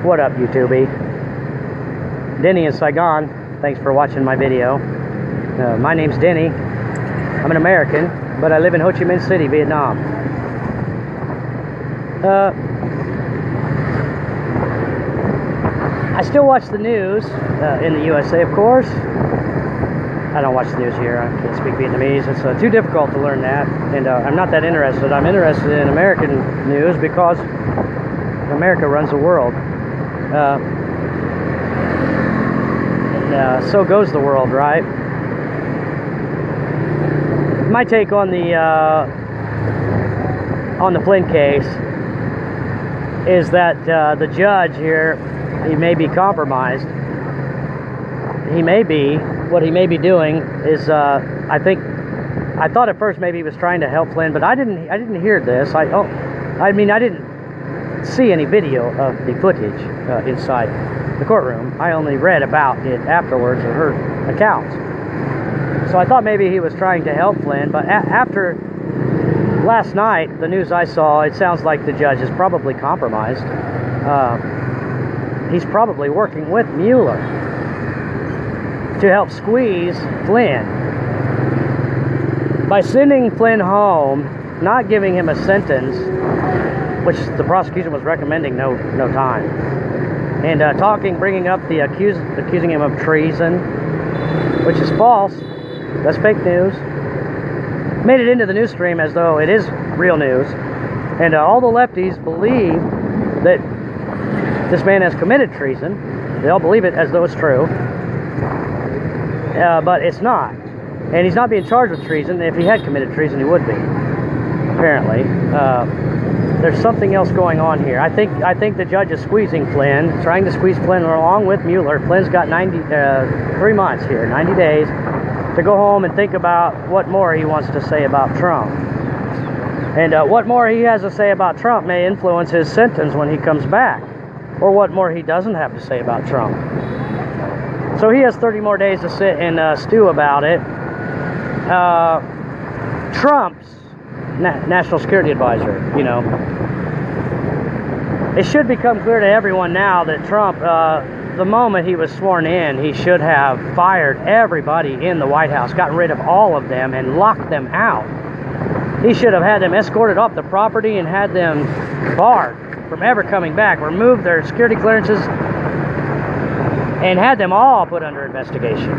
What up, YouTube? Denny in Saigon. Thanks for watching my video. My name's Denny. I'm an American, but I live in Ho Chi Minh City, Vietnam. I still watch the news in the USA, of course. I don't watch the news here. I can't speak Vietnamese. It's too difficult to learn that, and I'm not that interested. I'm interested in American news because America runs the world. So goes the world, right? My take on the Flynn case is that the judge here, he may be compromised. He may be. What he may be doing is, I thought at first maybe he was trying to help Flynn, but I didn't hear this. I didn't see any video of the footage inside the courtroom. I only read about it afterwards or heard accounts. So I thought maybe he was trying to help Flynn, but after last night, the news I saw, it sounds like the judge is probably compromised. He's probably working with Mueller to help squeeze Flynn. By sending Flynn home, not giving him a sentence, which the prosecution was recommending no time, and bringing up the accusing him of treason, which is false. That's fake news. Made it into the news stream as though it is real news, and all the lefties believe that this man has committed treason. They all believe it as though it's true, but it's not. And he's not being charged with treason. If he had committed treason, he would be. Apparently, there's something else going on here. I think the judge is squeezing Flynn, trying to squeeze Flynn along with Mueller. Flynn's got 3 months here, 90 days, to go home and think about what more he wants to say about Trump. And what more he has to say about Trump may influence his sentence when he comes back, or what more he doesn't have to say about Trump. So he has 30 more days to sit and stew about it. Trump's national security advisor, you know. It should become clear to everyone now that Trump, the moment he was sworn in, he should have fired everybody in the White House, gotten rid of all of them, and locked them out. He should have had them escorted off the property and had them barred from ever coming back, removed their security clearances, and had them all put under investigation.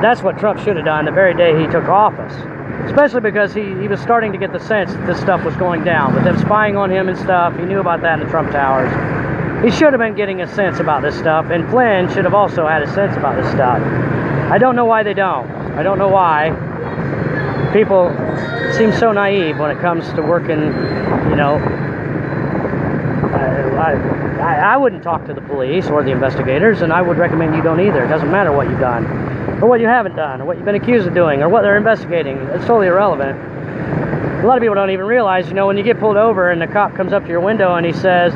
That's what Trump should have done the very day he took office. Especially because he was starting to get the sense that this stuff was going down, with them spying on him and stuff. He knew about that in the Trump Towers. He should have been getting a sense about this stuff, and Flynn should have also had a sense about this stuff. I don't know why they don't. I don't know why people seem so naive when it comes to working, you know. I wouldn't talk to the police or the investigators, and I would recommend you don't either. It doesn't matter what you've done, or what you haven't done, or what you've been accused of doing, or what they're investigating. It's totally irrelevant. A lot of people don't even realize, you know, when you get pulled over and the cop comes up to your window and he says,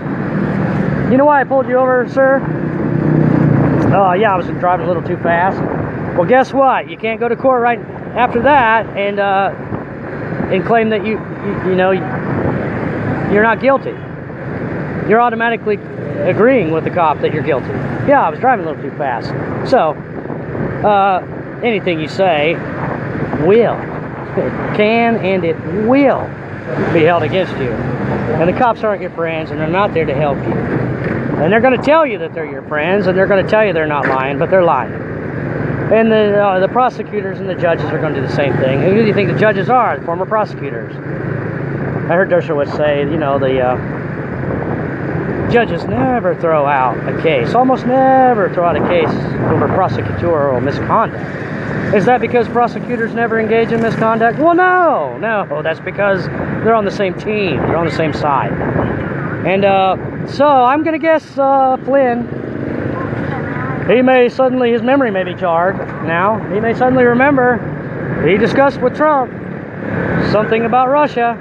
"You know why I pulled you over, sir?" "Oh, yeah, I was driving a little too fast." Well, guess what? You can't go to court right after that and claim that you know, you're not guilty. You're automatically agreeing with the cop that you're guilty. "Yeah, I was driving a little too fast." So, anything you say will, it can, and it will be held against you. And the cops aren't your friends, and they're not there to help you. And they're going to tell you that they're your friends, and they're going to tell you they're not lying, but they're lying. And the prosecutors and the judges are going to do the same thing. Who do you think the judges are? The former prosecutors. I heard Dershowitz say, you know, the judges never throw out a case, almost never throw out a case over prosecutorial misconduct. Is that because prosecutors never engage in misconduct? Well, no, that's because they're on the same team, they're on the same side. And so I'm gonna guess Flynn, his memory may be jarred now. He may suddenly remember he discussed with Trump something about Russia.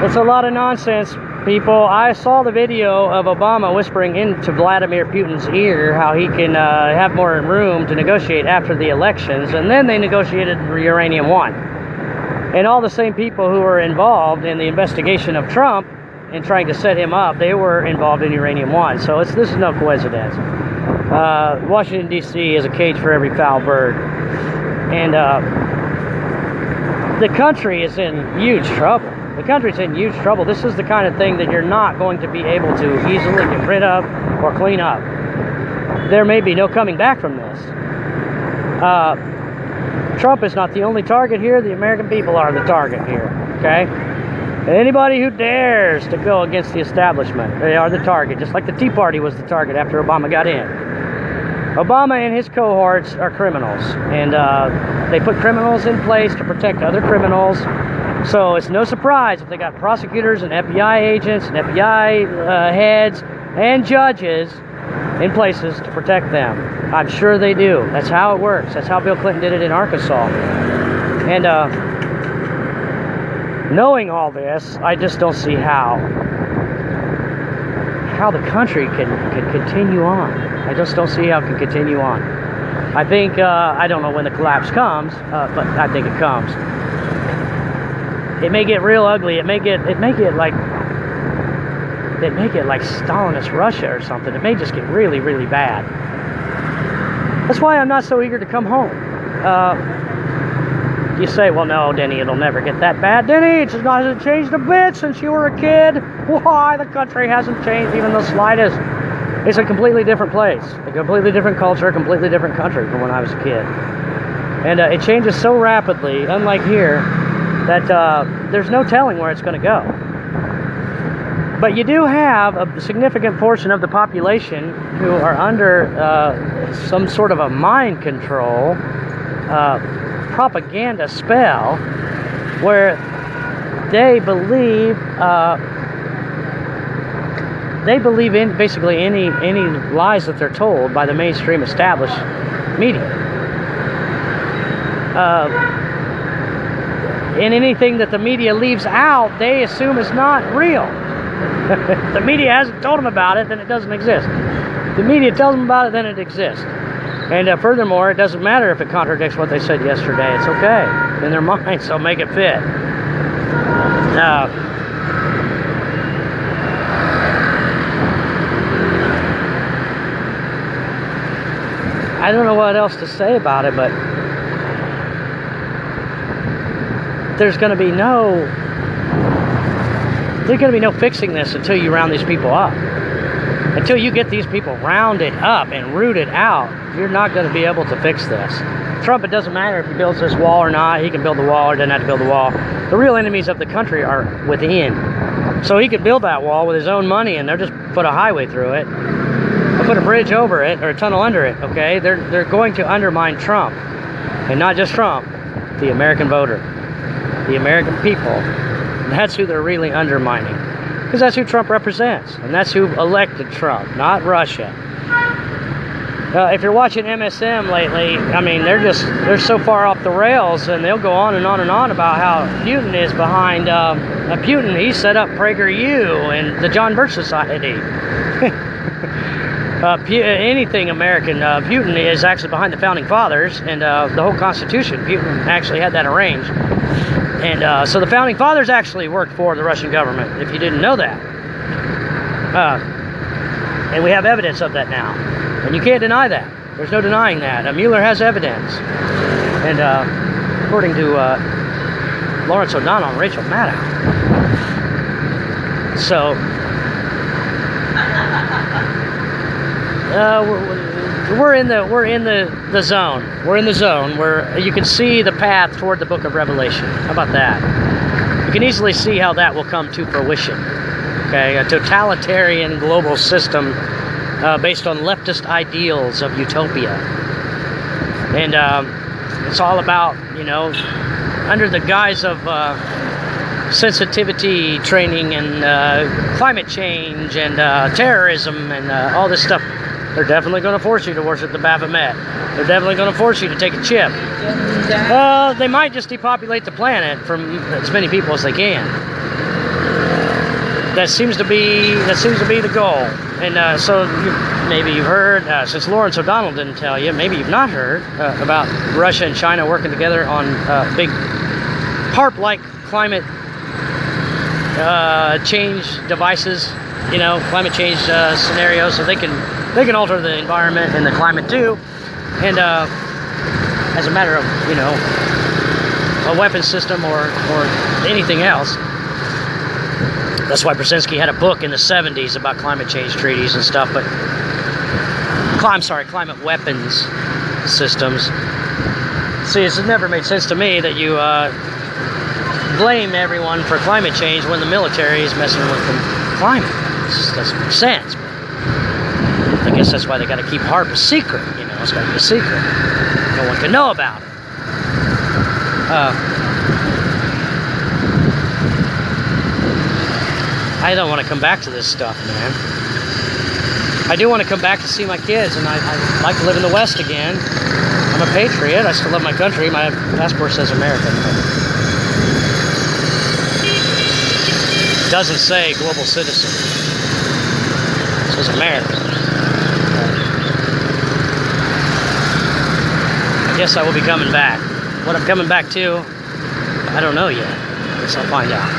It's a lot of nonsense, people. I saw the video of Obama whispering into Vladimir Putin's ear how he can have more room to negotiate after the elections, and then they negotiated Uranium One. And all the same people who were involved in the investigation of Trump in trying to set him up, they were involved in Uranium One. So this is no coincidence. Washington, D.C. is a cage for every foul bird. And the country is in huge trouble. The country's in huge trouble. This is the kind of thing that you're not going to be able to easily get rid of or clean up. There may be no coming back from this. Trump is not the only target here. The American people are the target here, okay? And anybody who dares to go against the establishment, they are the target, just like the Tea Party was the target after Obama got in. Obama and his cohorts are criminals, and they put criminals in place to protect other criminals. So it's no surprise if they got prosecutors and FBI agents and FBI heads and judges in places to protect them. I'm sure they do. That's how it works. That's how Bill Clinton did it in Arkansas. And knowing all this, I just don't see how the country can continue on. I just don't see how it can continue on. I think, I don't know when the collapse comes, but I think it comes. It may get real ugly. It may get like Stalinist Russia or something. It may just get really, really bad. That's why I'm not so eager to come home. You say, well, no, Denny, it'll never get that bad. Denny, it just hasn't changed a bit since you were a kid. Why? The country hasn't changed even the slightest. It's a completely different place, a completely different culture, a completely different country from when I was a kid. And it changes so rapidly, unlike here, that there's no telling where it's going to go. But you do have a significant portion of the population who are under some sort of a mind control propaganda spell where they believe in basically any lies that they're told by the mainstream established media. And anything that the media leaves out, they assume is not real. If the media hasn't told them about it, then it doesn't exist. If the media tells them about it, then it exists. And furthermore, it doesn't matter if it contradicts what they said yesterday. It's okay in their minds, so make it fit. I don't know what else to say about it, but there's going to be no fixing this until you round these people up. Until you get these people rounded up and rooted out, you're not going to be able to fix this. Trump, it doesn't matter if he builds this wall or not. He can build the wall or doesn't have to build the wall. The real enemies of the country are within. So he could build that wall with his own money and they'll just put a highway through it. Or put a bridge over it or a tunnel under it, okay? They're going to undermine Trump. And not just Trump, the American voter. The American people. That's who they're really undermining. Because that's who Trump represents. And that's who elected Trump, not Russia. If you're watching MSM lately, I mean, they're so far off the rails, and they'll go on and on and on about how Putin is behind, Putin, he set up PragerU and the John Birch Society. Anything American, Putin is actually behind the Founding Fathers and the whole Constitution. Putin actually had that arranged. And so the Founding Fathers actually worked for the Russian government, if you didn't know that. And we have evidence of that now. And you can't deny that. There's no denying that. Mueller has evidence. And according to Lawrence O'Donnell and Rachel Maddow. So, we're in the zone. We're in the zone where you can see the path toward the book of Revelation. How about that? You can easily see how that will come to fruition. Okay, a totalitarian global system based on leftist ideals of utopia. And it's all about, you know, under the guise of sensitivity training and climate change and terrorism and all this stuff. They're definitely going to force you to worship the Baphomet. They're definitely going to force you to take a chip. They might just depopulate the planet from as many people as they can. That seems to be the goal. And so maybe you've heard, since Lawrence O'Donnell didn't tell you, maybe you've not heard about Russia and China working together on big HARP-like climate change devices, you know, climate change scenarios, so they can alter the environment and the climate too. And as a matter of, you know, a weapon system or anything else. That's why Brzezinski had a book in the 70s about climate change treaties and stuff. But climate weapons systems. See, it's never made sense to me that you blame everyone for climate change when the military is messing with the climate. It just doesn't make sense. But I guess that's why they got to keep HAARP a secret. You know, it's got to be a secret. No one can know about it. I don't want to come back to this stuff, man. I do want to come back to see my kids, and I'd like to live in the West again. I'm a patriot. I still love my country. My passport says American. It doesn't say global citizen. It says American. I guess I will be coming back. What I'm coming back to, I don't know yet. I guess I'll find out.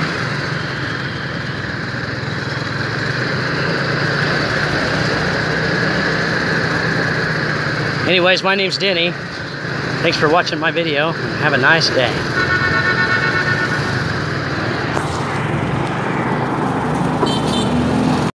Anyways, my name's Denny. Thanks for watching my video. Have a nice day.